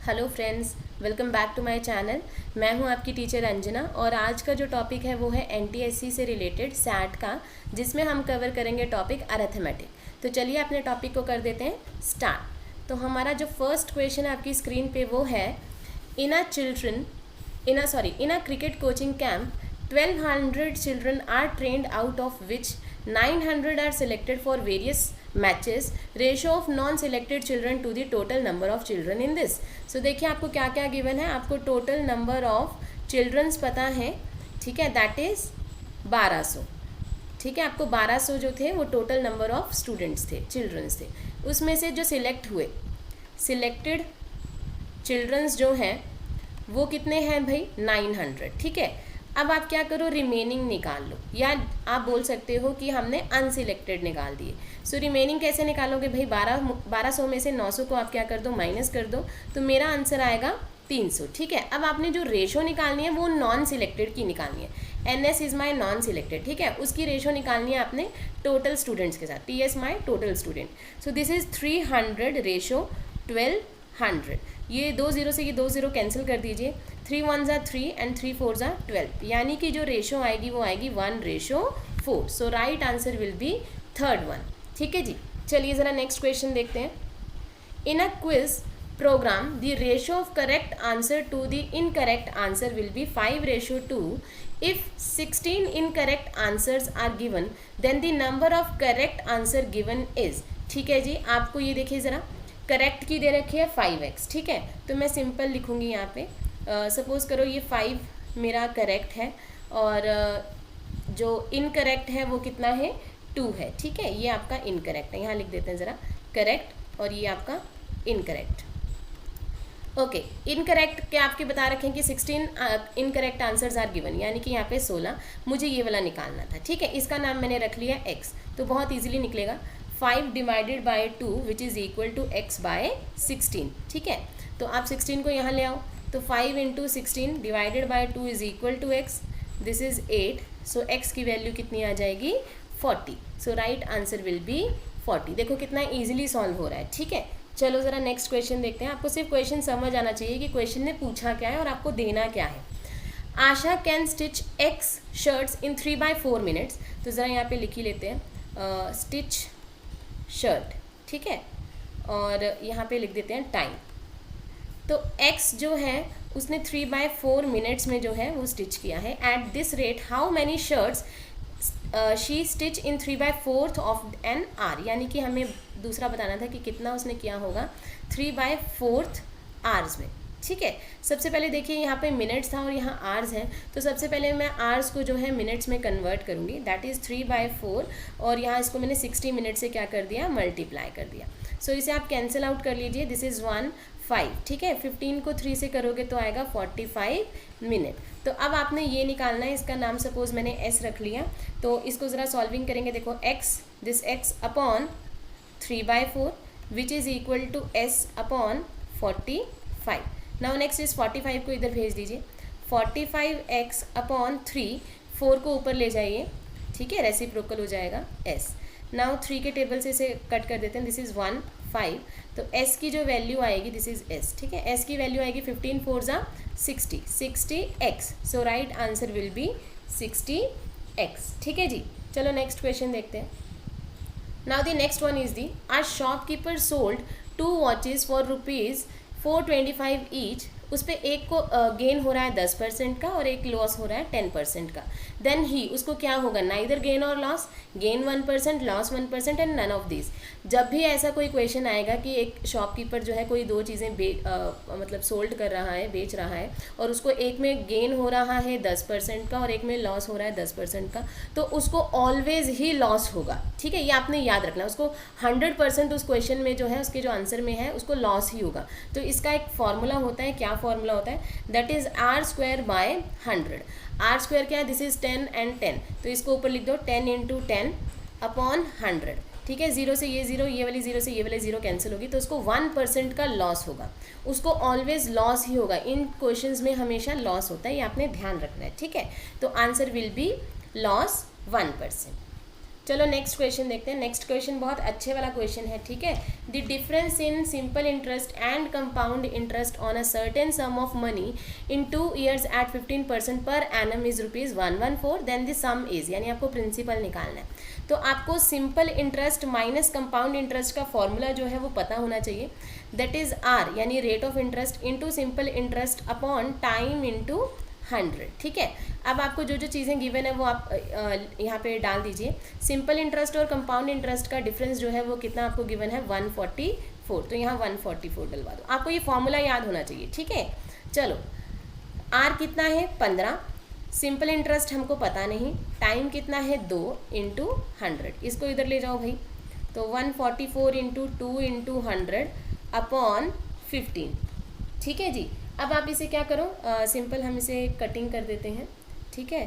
Hello friends, welcome back to my channel. मैं हूं आपकी टीचर अंजना और आज का जो टॉपिक है वो है एनटीएससी से रिलेटेड सैट का, जिसमें हम कवर करेंगे टॉपिक अरिथमेटिक। तो चलिए अपने टॉपिक को कर देते हैं स्टार्ट। तो हमारा जो फर्स्ट क्वेश्चन है आपकी स्क्रीन पे वो है, इन अ cricket coaching camp 1200 children are trained, out of which 900 are selected for various matches. Ratio of non-selected children to the total number of children in this. So देखिए आपको क्या क्या गिवन है। आपको टोटल नंबर ऑफ चिल्ड्रंस पता है, ठीक है, दैट इज 1200। ठीक है, आपको 1200 जो थे वो टोटल नंबर ऑफ स्टूडेंट्स थे, चिल्ड्रंस थे। उसमें से जो सिलेक्ट हुए, सिलेक्टेड चिल्ड्रंस जो हैं वो कितने हैं भाई, 900। ठीक है, अब आप क्या करो, रिमेनिंग निकाल लो, या आप बोल सकते हो कि हमने अनसिलेक्टेड निकाल दिए। सो रिमेनिंग कैसे निकालोगे भाई, 1200 में से 900 को आप क्या कर दो, माइनस कर दो, तो मेरा आंसर आएगा 300। ठीक है, अब आपने जो रेशो निकालनी है वो नॉन सिलेक्टेड की निकालनी है। N S is my non selected, ठीक है, उसकी रेशो निकालनी है आपने टोटल स्टूडेंट्स के साथ। T S my total student. So this is 300 ratio 1200। ये 2 0 से ये 2 0 कैंसिल कर दीजिए। 3 1 ज़ा 3 एंड 3 4 ज़ा 12, यानी कि जो रेशो आएगी वो आएगी 1:4। So right answer will be third one. ठीक है जी, चलिए ज़रा नेक्स्ट क्वेश्चन देखते हैं। In a quiz program, the ratio of correct answer to the incorrect answer will be 5:2. If 16 incorrect answers are given, then the number of correct answer given is। ठीक है जी, आपको ये देखिए ज़रा, करेक्ट की दे रखी है 5x। ठीक है, तो मैं सिंपल लिखूँगी यहाँ पे, सपोज़ करो ये 5 मेरा करेक्ट है और जो इनकरेक्ट है वो कितना है, 2 है। ठीक है, ये आपका इनकरेक्ट है, यहाँ लिख देते हैं ज़रा, करेक्ट, और ये आपका इनकरेक्ट। ओके, इनकरेक्ट के आपके बता रखे हैं कि 16 इनकरेक्ट आंसर्स आर गिवन, यानी कि यहाँ पे 16 मुझे ये वाला निकालना था। ठीक है, इसका नाम मैंने रख लिया x, तो बहुत इजीली निकलेगा 5 divided by 2 which is equal to x by 16। ठीक है, तो आप 16 को यहाँ ले आओ, तो 5 into 16 divided by 2 is equal to x, this is 8। So x की वैल्यू कितनी आ जाएगी, 40। So right answer will be 40। देखो कितना ईजिली सॉल्व हो रहा है। ठीक है, चलो ज़रा नेक्स्ट क्वेश्चन देखते हैं। आपको सिर्फ क्वेश्चन समझ आना चाहिए कि क्वेश्चन ने पूछा क्या है और आपको देना क्या है। Asha can stitch X shirts in 3/4 minutes. तो ज़रा यहाँ पे लिख ही लेते हैं स्टिच शर्ट। ठीक है, और यहाँ पे लिख देते हैं टाइम। तो एक्स जो है उसने 3/4 मिनट्स में जो है वो स्टिच किया है। At this rate how many shirts she stitch in 3/4 of an hour, यानी कि हमें दूसरा बताना था कि कितना उसने किया होगा 3/4 आवर्स में। ठीक है, सबसे पहले देखिए यहाँ पे मिनट्स था और यहाँ आवर्स हैं, तो सबसे पहले मैं आवर्स को जो है मिनट्स में कन्वर्ट करूँगी, दैट इज़ 3/4, और यहाँ इसको मैंने 60 मिनट से क्या कर दिया, मल्टीप्लाई कर दिया। सो इसे आप कैंसिल आउट कर लीजिए, दिस इज़ 5। ठीक है, 15 को 3 से करोगे तो आएगा 45 मिनट। तो अब आपने ये निकालना है, इसका नाम सपोज मैंने s रख लिया, तो इसको ज़रा सॉल्विंग करेंगे। देखो x, this x upon 3/4 which is equal to s upon 45। Now next is 45 को इधर भेज दीजिए, 45x अपॉन 3, 4 को ऊपर ले जाइए। ठीक है, रेसिप्रोकल हो जाएगा s। नाउ 3 के टेबल से इसे कट कर देते हैं, दिस इज़ 5। तो s की जो वैल्यू आएगी, दिस इज s। ठीक है, s की वैल्यू आएगी 15 4 ज़ा 60, 60x। So right answer will be 60x। ठीक है जी, चलो नेक्स्ट क्वेश्चन देखते हैं। Now the next one is the, a shopkeeper sold 2 watches for ₹425 each. उस पर एक को गेन हो रहा है 10% का और एक लॉस हो रहा है 10% का। देन ही, उसको क्या होगा, नाइदर गेन और loss, gain 1%, loss 1% and none of this. जब भी ऐसा कोई क्वेश्चन आएगा कि एक शॉपकीपर जो है कोई 2 चीज़ें मतलब सोल्ड कर रहा है, बेच रहा है, और उसको एक में गेन हो रहा है 10% का और एक में लॉस हो रहा है 10% का, तो उसको ऑलवेज ही लॉस होगा। ठीक है, ये आपने याद रखना, उसको 100% उस क्वेश्चन में जो है, उसके जो आंसर में है, उसको लॉस ही होगा। तो इसका एक फॉर्मूला होता है, क्या फॉर्मूला होता है, दैट इज r²/100। r² क्या है, दिस इज 10 एंड 10, तो इसको ऊपर लिख दो, 10 इंटू 10 अपॉन 100। ठीक है, 0 से ये 0, ये वाली 0 से ये वाली 0 कैंसिल होगी, तो उसको 1% का लॉस होगा। उसको ऑलवेज लॉस ही होगा, इन क्वेश्चंस में हमेशा लॉस होता है, ये आपने ध्यान रखना है। ठीक है, तो आंसर विल बी लॉस 1%। चलो नेक्स्ट क्वेश्चन देखते हैं। नेक्स्ट क्वेश्चन बहुत अच्छे वाला क्वेश्चन है, ठीक है। The difference in simple interest and compound interest on a certain sum of money in 2 years at 15% per annum is ₹114, then the sum is, यानी आपको प्रिंसिपल निकालना है। तो आपको simple interest minus compound interest का फॉर्मूला जो है वो पता होना चाहिए, दैट इज आर यानी rate of interest into simple interest upon time into 100, ठीक है। अब आपको जो जो चीज़ें गिवन है वो आप यहाँ पे डाल दीजिए। सिंपल इंटरेस्ट और कंपाउंड इंटरेस्ट का डिफरेंस जो है वो कितना आपको गिवन है 144, तो यहाँ 144 डलवा दो। आपको ये फॉर्मूला याद होना चाहिए, ठीक है। चलो आर कितना है 15, सिंपल इंटरेस्ट हमको पता नहीं, टाइम कितना है 2 इंटू 100, इसको इधर ले जाओ भाई। तो 144 इंटू 2 इंटू 100 अपॉन 15, ठीक है जी। अब आप इसे क्या करो, सिंपल हम इसे कटिंग कर देते हैं, ठीक है।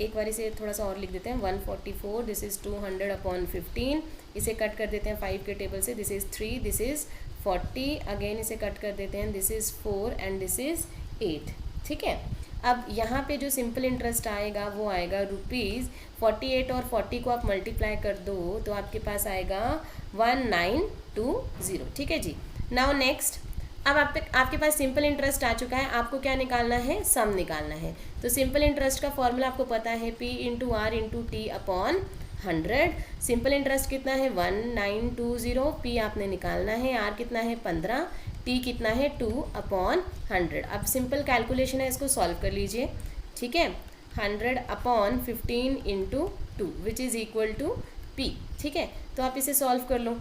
एक बार इसे थोड़ा सा और लिख देते हैं, 144 दिस इज़ 200 अपॉन 15, इसे कट कर देते हैं 5 के टेबल से, this is 3, this is 40, again इसे कट कर देते हैं, this is 4 and this is 8, ठीक है। अब यहाँ पे जो सिंपल इंटरेस्ट आएगा वो आएगा ₹48 और 40 को आप मल्टीप्लाई कर दो तो आपके पास आएगा 1920, ठीक है जी। नाउ नेक्स्ट, अब आपके पास सिंपल इंटरेस्ट आ चुका है, आपको क्या निकालना है, सम निकालना है। तो सिंपल इंटरेस्ट का फॉर्मूला आपको पता है, P into R into T upon 100। Simple interest कितना है 1920, P आपने निकालना है, आर कितना है 15, T कितना है 2 अपॉन 100। अब सिंपल कैलकुलेशन है, इसको सॉल्व कर लीजिए, ठीक है। 100 upon 15 into 2 which is equal to P, ठीक है। तो आप इसे सॉल्व कर लो,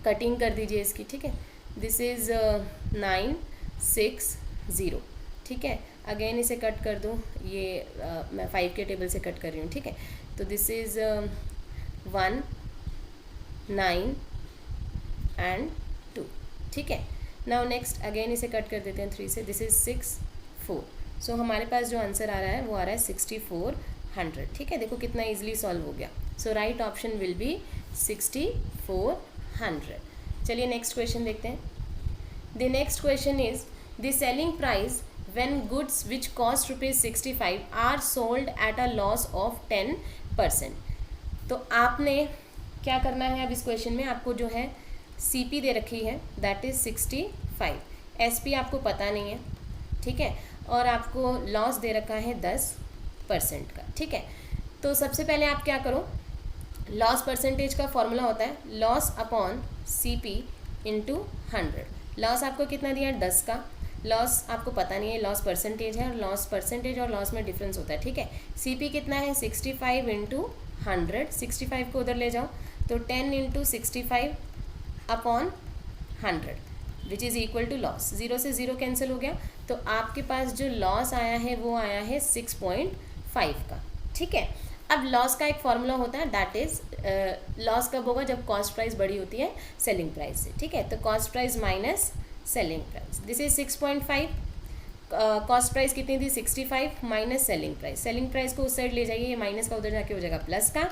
कटिंग कर दीजिए इसकी, ठीक है। दिस इज़ 960, ठीक है। अगेन इसे कट कर दो, ये मैं 5 के टेबल से कट कर रही हूँ, ठीक है। तो दिस इज़ 1 9 एंड 2, ठीक है। नाउ नेक्स्ट अगेन इसे कट कर देते हैं 3 से, दिस इज़ 6 4। सो हमारे पास जो आंसर आ रहा है वो आ रहा है 6400, ठीक है। देखो कितना ईजिली सॉल्व हो गया। So right option will be 6400। चलिए नेक्स्ट क्वेश्चन देखते हैं। The next question is the selling price when goods which cost ₹65 are sold at a loss of 10%। तो आपने क्या करना है, अब इस क्वेश्चन में आपको जो है CP दे रखी है दैट इज़ 65, SP आपको पता नहीं है, ठीक है, और आपको लॉस दे रखा है 10% का, ठीक है। तो सबसे पहले आप क्या करो, लॉस परसेंटेज का फॉर्मूला होता है loss upon CP into 100। Loss आपको कितना दिया है 10 का, लॉस आपको पता नहीं है, लॉस परसेंटेज है, और लॉस परसेंटेज और लॉस में डिफरेंस होता है, ठीक है। CP कितना है 65 इंटू 100, 65 को उधर ले जाओ तो 10 into 65 upon 100 which is equal to loss. 0 से 0 कैंसिल हो गया, तो आपके पास जो लॉस आया है वो आया है 6.5 का, ठीक है। अब लॉस का एक फॉर्मूला होता है दैट इज़ लॉस कब होगा, जब कॉस्ट प्राइस बड़ी होती है सेलिंग प्राइस से, ठीक है। तो cost price minus selling price, this is 6.5, cost price कितनी थी 65 minus selling price, selling price को उस साइड ले जाइए, ये माइनस का उधर जाके हो जाएगा प्लस का,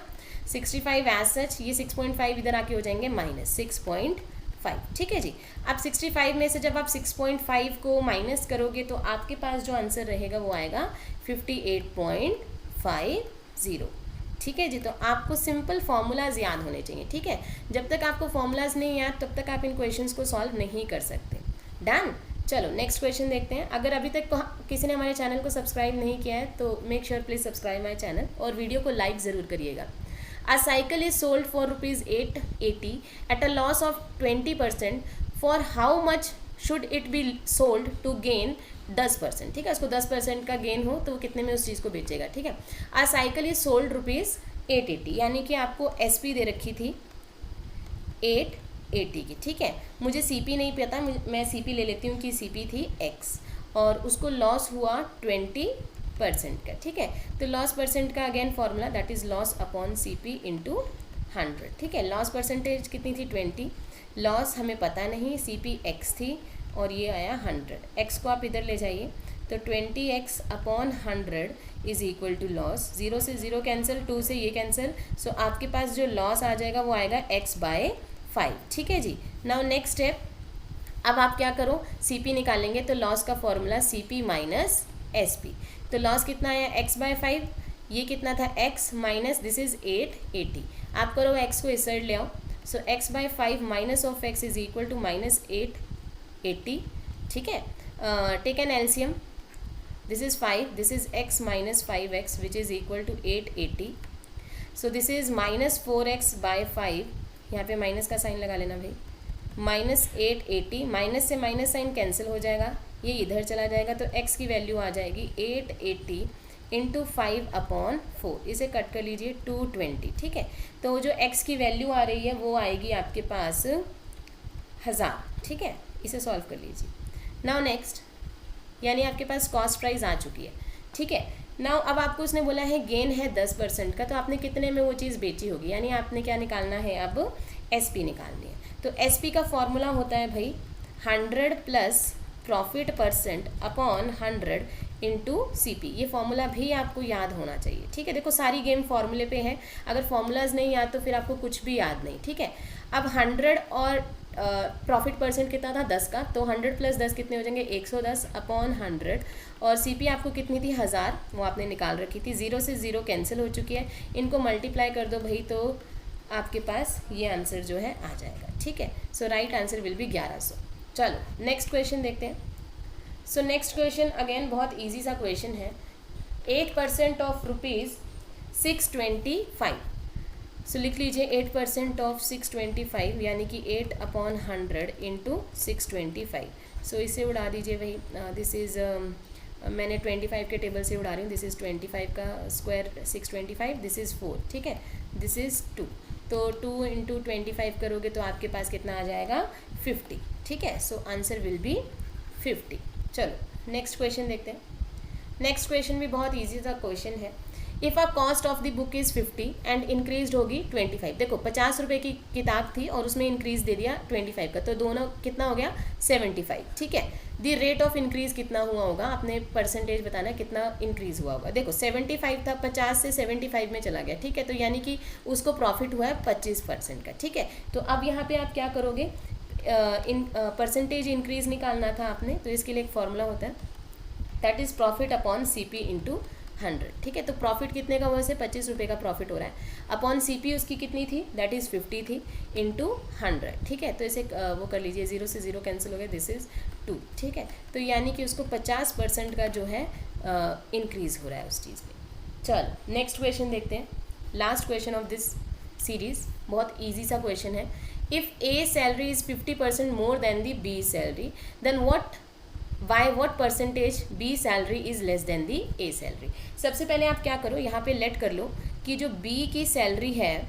65 एज सच, ये 6.5 इधर आके हो जाएंगे माइनस 6.5, ठीक है जी। अब 65 में से जब आप 6.5 को माइनस करोगे तो आपके पास जो आंसर रहेगा वो आएगा 58.50, ठीक है जी। तो आपको सिंपल फार्मूलाज याद होने चाहिए, ठीक है। जब तक आपको फार्मूलाज नहीं याद तब तक आप इन क्वेश्चंस को सॉल्व नहीं कर सकते। डन। चलो नेक्स्ट क्वेश्चन देखते हैं। अगर अभी तक किसी ने हमारे चैनल को सब्सक्राइब नहीं किया है तो make sure please subscribe my channel और वीडियो को लाइक ज़रूर करिएगा। A cycle is sold for ₹880 at a loss of 20%. For how much should it be sold to gain 10%, ठीक है। उसको 10% का गेन हो तो वो कितने में उस चीज़ को बेचेगा, ठीक है। A cycle is sold ₹880, यानी कि आपको SP दे रखी थी 880 की, ठीक है। मुझे CP नहीं पता, मैं CP ले लेती हूँ कि CP थी X और उसको लॉस हुआ 20% का, ठीक है। तो लॉस परसेंट का again formula that is loss upon CP into 100, ठीक है। लॉस परसेंटेज कितनी थी 20, लॉस हमें पता नहीं, CP X थी और ये आया 100, X को आप इधर ले जाइए तो 20x upon 100 is equal to loss, 0 से 0 कैंसिल, 2 से ये कैंसिल, सो आपके पास जो लॉस आ जाएगा वो आएगा x/5, ठीक है जी। नाउ नेक्स्ट स्टेप, अब आप क्या करो CP निकालेंगे तो लॉस का फॉर्मूला CP माइनस SP, तो लॉस कितना आया x/5, ये कितना था x माइनस दिस इज 880. आप करो x को इस साइड ले आओ. So x by 5 minus of x is equal to minus 880. ठीक है. Take an LCM. This is 5, this is x minus 5x which is equal to 880. So this is minus 4x by 5. यहाँ पे minus का sign लगा लेना भाई. Minus 880, minus से minus sign cancel हो जाएगा, ये इधर चला जाएगा, तो x की वैल्यू आ जाएगी 880 इंटू 5/4. इसे कट कर लीजिए 220. ठीक है. तो जो x की वैल्यू आ रही है वो आएगी आपके पास 1000. ठीक है. इसे सॉल्व कर लीजिए. नाउ नेक्स्ट, यानी आपके पास कॉस्ट प्राइस आ चुकी है. ठीक है. नाउ अब आपको उसने बोला है गेन है 10% का, तो आपने कितने में वो चीज़ बेची होगी, यानी आपने क्या निकालना है, अब SP निकालनी है. तो SP का फॉर्मूला होता है भाई 100 plus profit percent upon 100 into CP. ये फॉर्मूला भी आपको याद होना चाहिए. ठीक है. देखो सारी गेम फॉर्मूले पे है, अगर फॉर्मूलाज नहीं याद तो फिर आपको कुछ भी याद नहीं. ठीक है. अब 100 और प्रॉफिट परसेंट कितना था 10 का, तो 100 प्लस 10 कितने हो जाएंगे 110 अपॉन 100. और CP आपको कितनी थी 1000, वो आपने निकाल रखी थी. 0 से 0 कैंसिल हो चुकी है, इनको मल्टीप्लाई कर दो भाई, तो आपके पास ये आंसर जो है आ जाएगा. ठीक है. सो राइट आंसर विल बी 1100. चलो नेक्स्ट क्वेश्चन देखते हैं. सो नेक्स्ट क्वेश्चन अगेन बहुत इजी सा क्वेश्चन है. 8% ऑफ रुपीज़ 625. सो लिख लीजिए 8% ऑफ 625 यानी कि 8/100 इंटू 625. सो इसे उड़ा दीजिए भाई. दिस इज़ मैंने 25 के टेबल से उड़ा रही हूँ. दिस इज़ 25 का स्क्वायर 625. This is 4. ठीक है. This is 2. तो 2 इंटू 25 करोगे तो आपके पास कितना आ जाएगा 50. ठीक है. So answer will B 50. चलो नेक्स्ट क्वेश्चन देखते हैं. नेक्स्ट क्वेश्चन भी बहुत इजी सा क्वेश्चन है. If a cost of the book is 50 and increase होगी 25. देखो 50 रुपये की किताब थी और उसमें इंक्रीज दे दिया 25 का, तो दोनों कितना हो गया 75. ठीक है. द रेट ऑफ इंक्रीज कितना हुआ होगा, आपने परसेंटेज बताना कितना इंक्रीज हुआ होगा. देखो 75 था, 50 से 75 में चला गया. ठीक है. तो यानी कि उसको प्रॉफिट हुआ है 25% का. ठीक है. तो अब यहाँ पे आप क्या करोगे, परसेंटेज इंक्रीज निकालना था आपने, तो इसके लिए एक फॉर्मूला होता है, that is profit upon CP into 100. ठीक है. तो प्रॉफिट कितने का हुआ से 25 रुपये का प्रॉफिट हो रहा है. अपॉन CP उसकी कितनी थी, दैट इज़ 50 थी, इंटू 100. ठीक है. तो इसे वो कर लीजिए, 0 से 0 कैंसिल हो गया, दिस इज़ 2. ठीक है. तो यानी कि उसको 50% का जो है इंक्रीज़ हो रहा है उस चीज़ में. चलो नेक्स्ट क्वेश्चन देखते हैं. Last question of this series, बहुत ईजी सा क्वेश्चन है. If A salary is 50% more than the B salary, then what percentage B salary is less than the A salary. सबसे पहले आप क्या करो, यहाँ पे लेट कर लो कि जो B की सैलरी है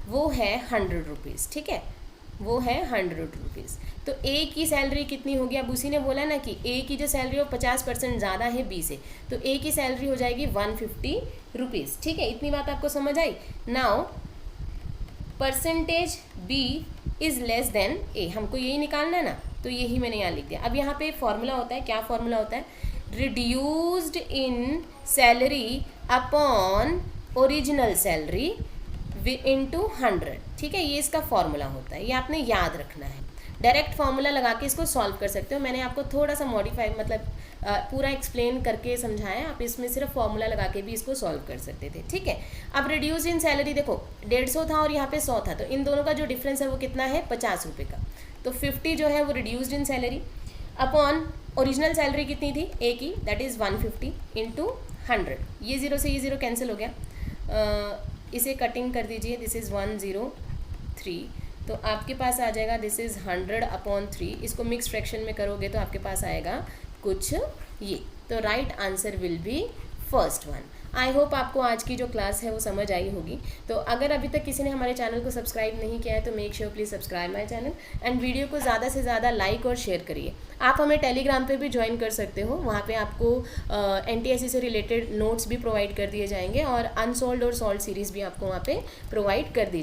वो है 100 रुपीज़. ठीक है. वो है 100 रुपीज़. तो A की सैलरी कितनी होगी, अब उसी ने बोला ना कि A की जो सैलरी है वो 50% ज़्यादा है B से, तो A की सैलरी हो जाएगी 150 रुपीज़. ठीक है. इतनी बात आपको समझ आई. Now percentage B is less than A, हमको यही निकालना है ना, तो यही मैंने यहाँ लिख दिया. अब यहाँ पे फॉर्मूला होता है, क्या फॉर्मूला होता है, reduced in salary upon original salary into 100. ठीक है. ये इसका फॉर्मूला होता है, ये आपने याद रखना है. डायरेक्ट फार्मूला लगा के इसको सॉल्व कर सकते हो. मैंने आपको थोड़ा सा मॉडिफाई मतलब पूरा एक्सप्लेन करके समझाया. आप इसमें सिर्फ फार्मूला लगा के भी इसको सॉल्व कर सकते थे. ठीक है. अब रिड्यूस इन सैलरी देखो 150 था और यहाँ पे 100 था, तो इन दोनों का जो डिफरेंस है वो कितना है 50 रुपये का. तो 50 जो है वो reduced in salary upon original salary कितनी थी A की, दैट इज़ 150 इंटू 100. ये 0 से ये 0 कैंसिल हो गया. इसे कटिंग कर दीजिए, दिस इज़ 103. तो आपके पास आ जाएगा दिस इज़ 100 अपॉन 3. इसको मिक्स फ्रैक्शन में करोगे तो आपके पास आएगा कुछ ये. तो right answer will B first one. I hope आपको आज की जो क्लास है वो समझ आई होगी. तो अगर अभी तक किसी ने हमारे चैनल को सब्सक्राइब नहीं किया है तो make sure please subscribe my channel and video को ज़्यादा से ज़्यादा लाइक और शेयर करिए. आप हमें टेलीग्राम पे भी ज्वाइन कर सकते हो, वहाँ पे आपको NTSC से रिलेटेड नोट्स भी प्रोवाइड कर दिए जाएंगे और अनसॉल्व्ड और सॉल्व्ड सीरीज़ भी आपको वहाँ पे प्रोवाइड कर दी